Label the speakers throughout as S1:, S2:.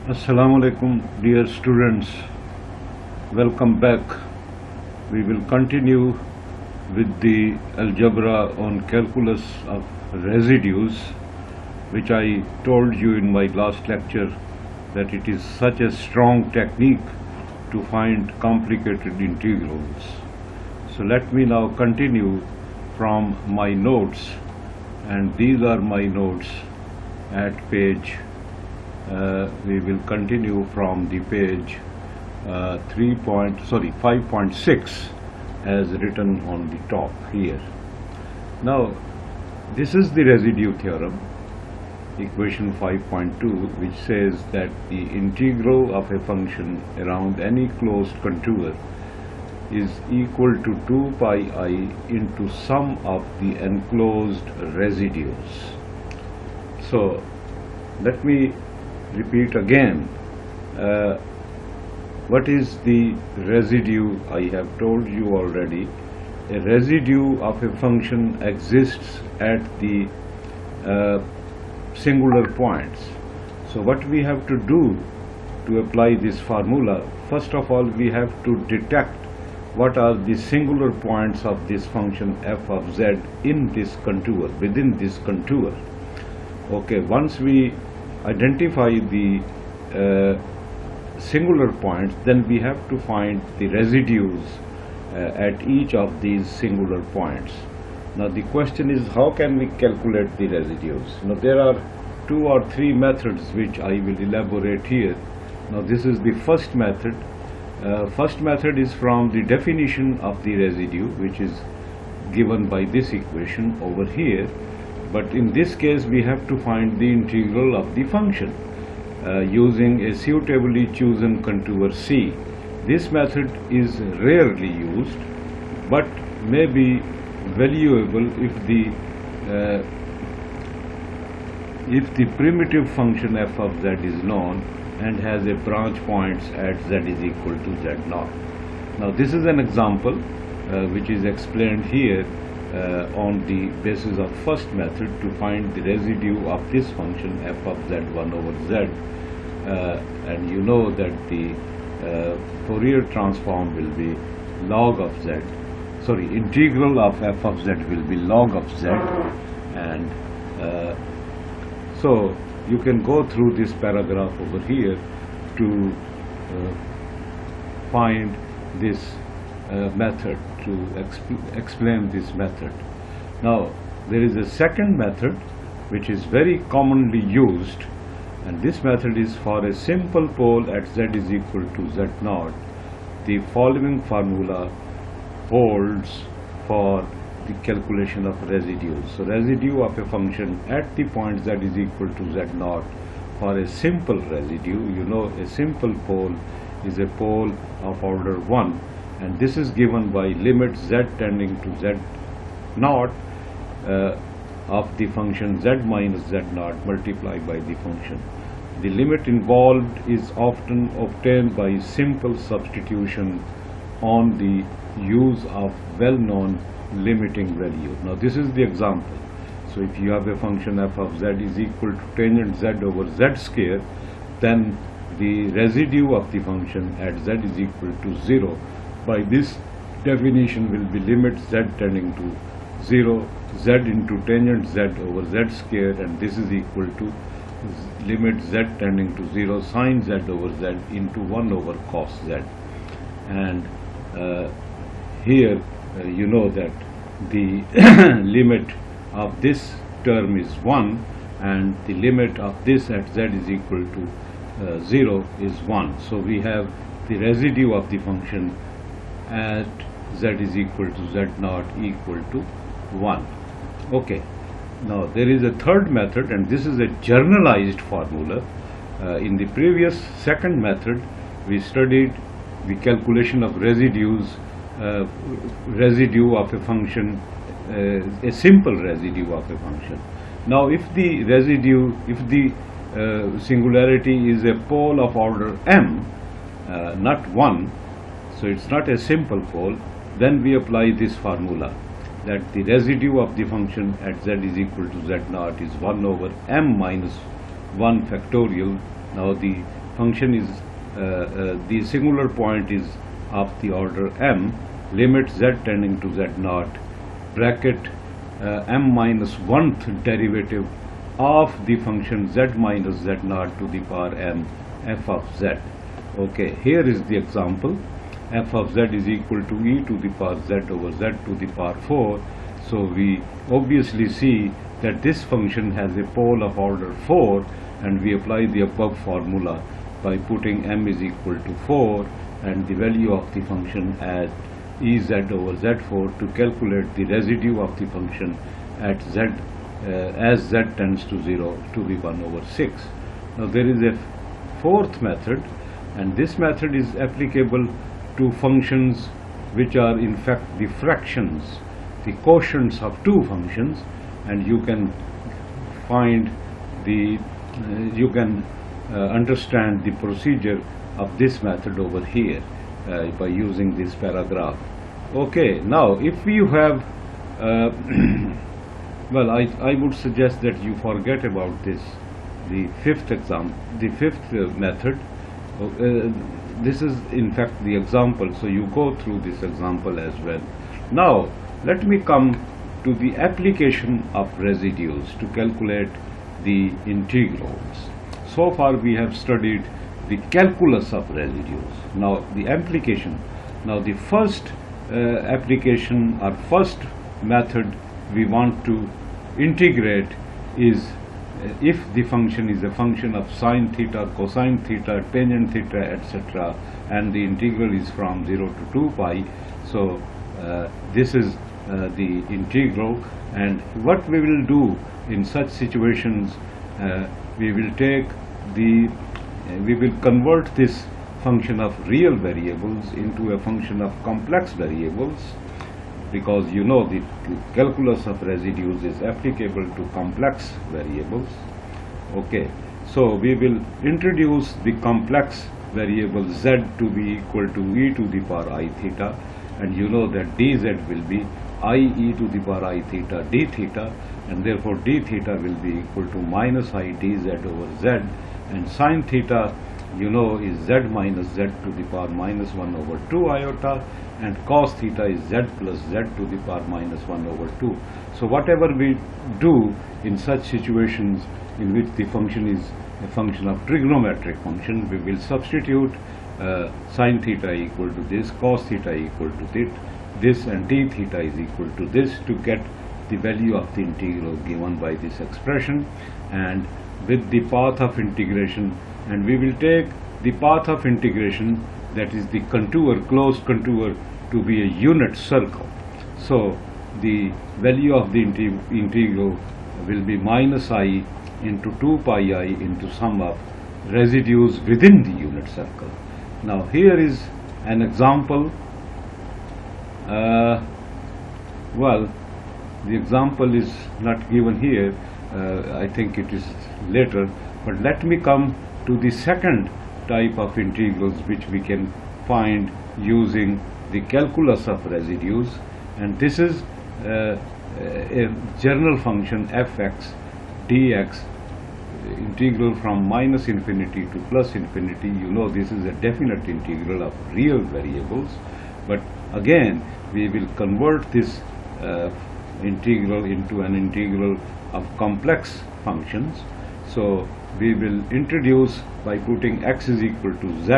S1: Assalamu alaikum, dear students. Welcome back. We will continue with the algebra on calculus of residues, which I told you in my last lecture that it is such a strong technique to find complicated integrals. So let me now continue from my notes, and these are my notes at page we will continue from the page 5.6 as written on the top here. Now this is the residue theorem, equation 5.2, which says that the integral of a function around any closed contour is equal to 2 pi I into sum of the enclosed residues. So let me repeat again, what is the residue? I have told you already. A residue of a function exists at the singular points. So what we have to do to apply this formula, first of all we have to detect what are the singular points of this function f of z in this contour, within this contour. Okay, once we identify the singular points, then we have to find the residues at each of these singular points. Now the question is, how can we calculate the residues? Now there are 2 or 3 methods which I will elaborate here. Now this is the first method. First method is from the definition of the residue, which is given by this equation over here. But in this case we have to find the integral of the function using a suitably chosen contour C. This method is rarely used, but may be valuable if the primitive function f of z is known and has a branch points at z is equal to z0. Now this is an example which is explained here on the basis of first method to find the residue of this function f of z1 over z, and you know that the Fourier transform will be log of z, integral of f of z will be log of z, and so you can go through this paragraph over here to find this method, to explain this method. Now there is a second method which is very commonly used, and this method is for a simple pole at z is equal to z0. The following formula holds for the calculation of residues. So residue of a function at the point z is equal to z0 for a simple residue. You know, a simple pole is a pole of order 1, and this is given by limit z tending to z0 of the function z minus z0 multiplied by the function. The limit involved is often obtained by simple substitution on the use of well-known limiting value. Now this is the example. So if you have a function f of z is equal to tangent z over z square, then the residue of the function at z is equal to 0. By this definition will be limit z tending to 0, z into tangent z over z square, and this is equal to limit z tending to 0 sine z over z into 1 over cos z. And here you know that the limit of this term is 1, and the limit of this at z is equal to 0 is 1. So we have the residue of the function at z is equal to z0 equal to 1. Okay, now there is a third method, and this is a generalized formula. In the previous second method we studied the calculation of residues, residue of a function, a simple residue of a function. Now if the residue, if the singularity is a pole of order m, not 1, so it's not a simple pole, then we apply this formula that the residue of the function at z is equal to z0 is 1 over m minus 1 factorial. Now the function is the singular point is of the order m, limit z tending to z naught, bracket m minus 1th derivative of the function z minus z naught to the power m f of z. Okay, here is the example. F of z is equal to e to the power z over z to the power 4. So we obviously see that this function has a pole of order 4, and we apply the above formula by putting m is equal to 4 and the value of the function as ez over z4 to calculate the residue of the function at z as z tends to 0 to be 1 over 6. Now there is a fourth method, and this method is applicable to functions which are in fact the fractions, the quotients of two functions, and you can find the understand the procedure of this method over here by using this paragraph. Okay, now if you have well, I would suggest that you forget about this, the fifth method. This is in fact the example, so you go through this example as well. Now let me come to the application of residues to calculate the integrals. So far we have studied the calculus of residues. Now the application. Now the first application or first method we want to integrate is if the function is a function of sine theta, cosine theta, tangent theta, etc., and the integral is from 0 to 2 pi. So this is the integral, and what we will do in such situations, we will convert this function of real variables into a function of complex variables, because you know the calculus of residues is applicable to complex variables. Okay, so we will introduce the complex variable z to be equal to e to the power I theta, and you know that dz will be I e to the power I theta d theta, and therefore d theta will be equal to minus I dz over z, and sine theta you know is z minus z to the power minus 1 over 2 iota, and cos theta is z plus z to the power minus 1 over 2. So whatever we do in such situations in which the function is a function of trigonometric function, we will substitute sine theta equal to this, cos theta equal to this, and d theta is equal to this to get the value of the integral given by this expression, and with the path of integration, and we will take the path of integration, that is the contour, closed contour, to be a unit circle. So the value of the integral will be minus I into 2 pi I into sum of residues within the unit circle. Now here is an example. Well, the example is not given here. I think it is later, but let me come to the second type of integrals which we can find using the calculus of residues, and this is a general function fx dx, integral from minus infinity to plus infinity. You know this is a definite integral of real variables, but again we will convert this integral into an integral of complex functions. So we will introduce by putting x is equal to z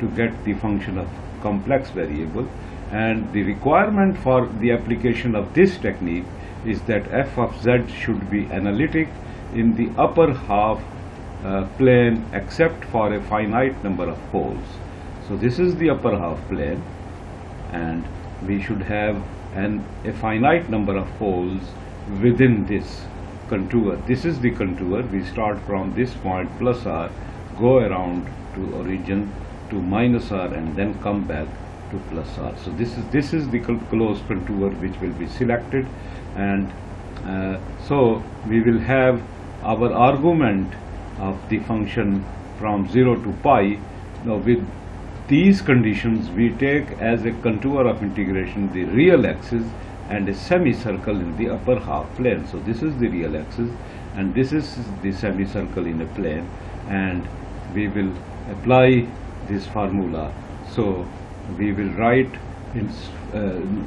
S1: to get the function of complex variable, and the requirement for the application of this technique is that f of z should be analytic in the upper half plane except for a finite number of poles. So this is the upper half plane, and we should have a finite number of poles within this contour. This is the contour. We start from this point plus r, go around to origin to minus r, and then come back to plus r. So this is the closed contour which will be selected, and so we will have our argument of the function from 0 to pi. Now with these conditions we take as a contour of integration the real axis and a semicircle in the upper half plane. So this is the real axis and this is the semicircle in a plane, and we will apply this formula. So we will write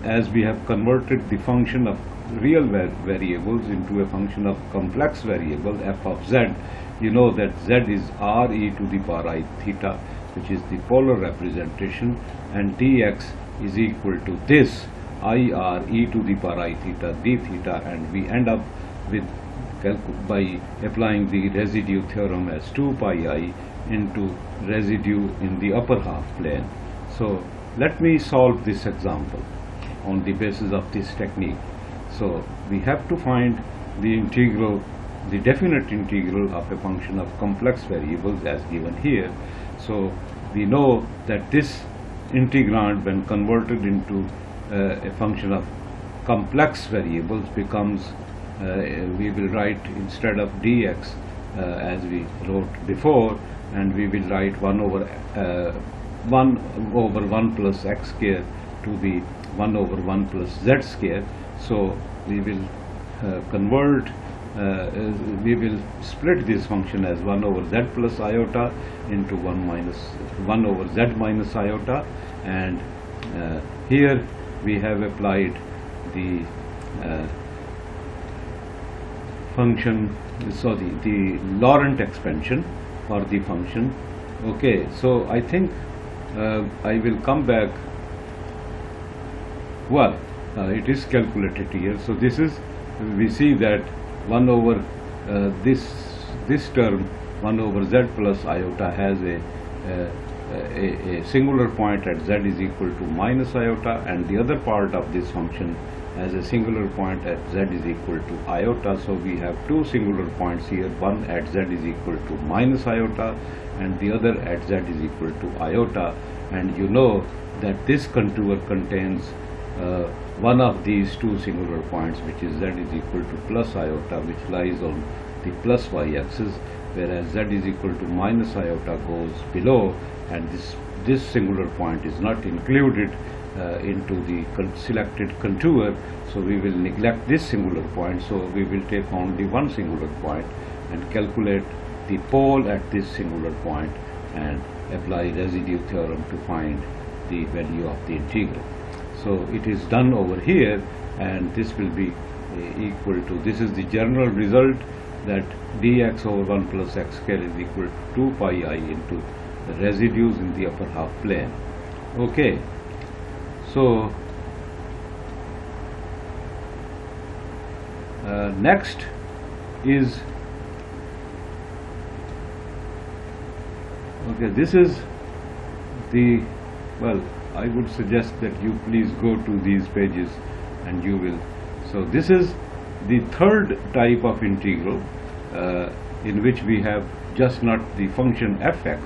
S1: as we have converted the function of real variables into a function of complex variable f of z. You know that z is r e to the power I theta, which is the polar representation, and dx is equal to this I r e to the power I theta d theta, and we end up with by applying the residue theorem as 2 pi I into residue in the upper half plane. So let me solve this example on the basis of this technique. So we have to find the integral, the definite integral of a function of complex variables as given here. So we know that this integrand, when converted into a function of complex variables, becomes we will write, instead of dx as we wrote before, and we will write 1 over 1 plus x square to be 1 over 1 plus z square. So we will we will split this function as 1 over z plus iota into 1 over z minus iota, and here we have applied the function, sorry, the Laurent expansion for the function. Okay, so I think I will come back. Well, it is calculated here. So this is, we see that 1 over this term 1 over z plus iota has a singular point at z is equal to minus iota, and the other part of this function has a singular point at z is equal to iota. So we have two singular points here, one at z is equal to minus iota and the other at z is equal to iota, and you know that this contour contains one of these two singular points, which is z is equal to plus iota, which lies on the plus y axis, whereas z is equal to minus iota goes below, and this singular point is not included into the selected contour. So we will neglect this singular point, so we will take only one singular point and calculate the pole at this singular point and apply residue theorem to find the value of the integral. So it is done over here, and this will be equal to, this is the general result, that dx over 1 plus x square is equal to 2 pi I into the residues in the upper half plane. Okay, so next is, okay, this is the, well, I would suggest that you please go to these pages and you will. So this is the third type of integral in which we have just not the function fx,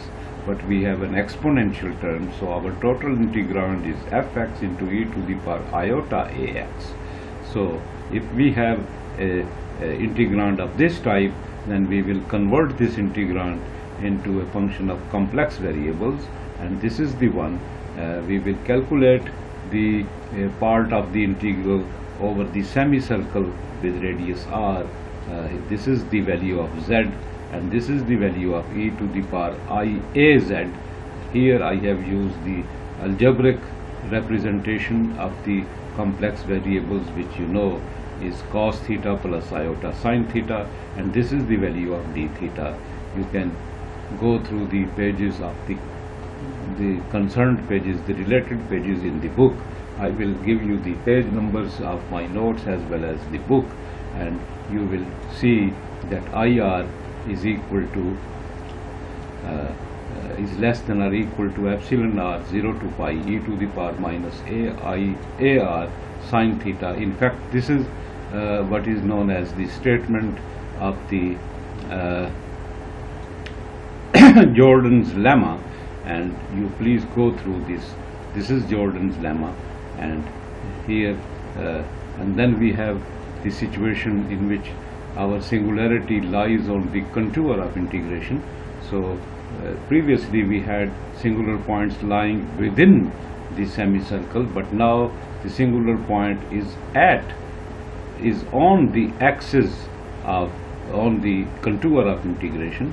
S1: but we have an exponential term. So our total integrand is fx into e to the power iota ax. So if we have a integrand of this type, then we will convert this integrand into a function of complex variables, and this is the one. We will calculate the part of the integral over the semicircle with radius r. This is the value of z, and this is the value of e to the power I a z. Here I have used the algebraic representation of the complex variables, which you know is cos theta plus iota sin theta, and this is the value of d theta. You can go through the pages of the concerned pages, the related pages in the book. I will give you the page numbers of my notes as well as the book, and you will see that IR is equal to is less than or equal to epsilon r 0 to pi e to the power minus AR sin theta. In fact, this is what is known as the statement of the Jordan's lemma, and you please go through this. This is Jordan's lemma, and here and then we have the situation in which our singularity lies on the contour of integration. So previously we had singular points lying within the semicircle, but now the singular point is on the axis of, on the contour of integration,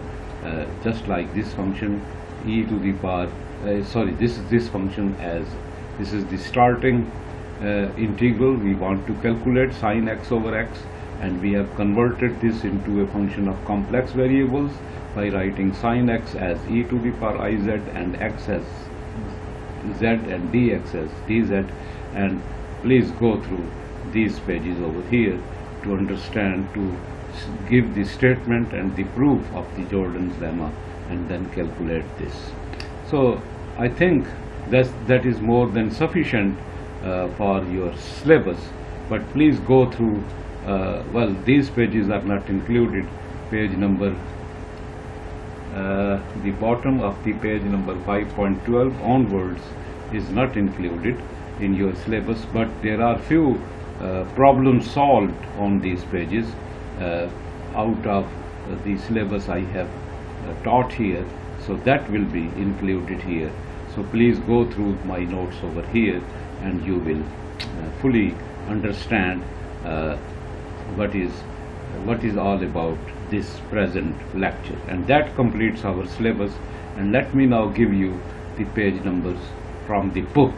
S1: just like this function e to the power this function as this is the starting integral. We want to calculate sine x over x, and we have converted this into a function of complex variables by writing sine x as e to the power iz and x as z and dx as dz. And please go through these pages over here to understand, to give the statement and the proof of the Jordan's lemma, and then calculate this. So I think that is more than sufficient for your syllabus, but please go through, well, these pages are not included. Page number, the bottom of the page number 5.12 onwards is not included in your syllabus, but there are few problems solved on these pages out of the syllabus I have taught here, so that will be included here. So please go through my notes over here, and you will fully understand what is all about this present lecture. And that completes our syllabus. And let me now give you the page numbers from the book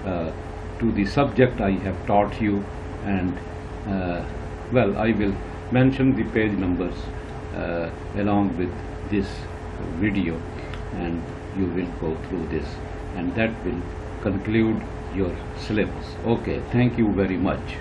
S1: to the subject I have taught you, and well, I will mention the page numbers along with this video, and you will go through this, and that will conclude your syllabus. Okay, thank you very much.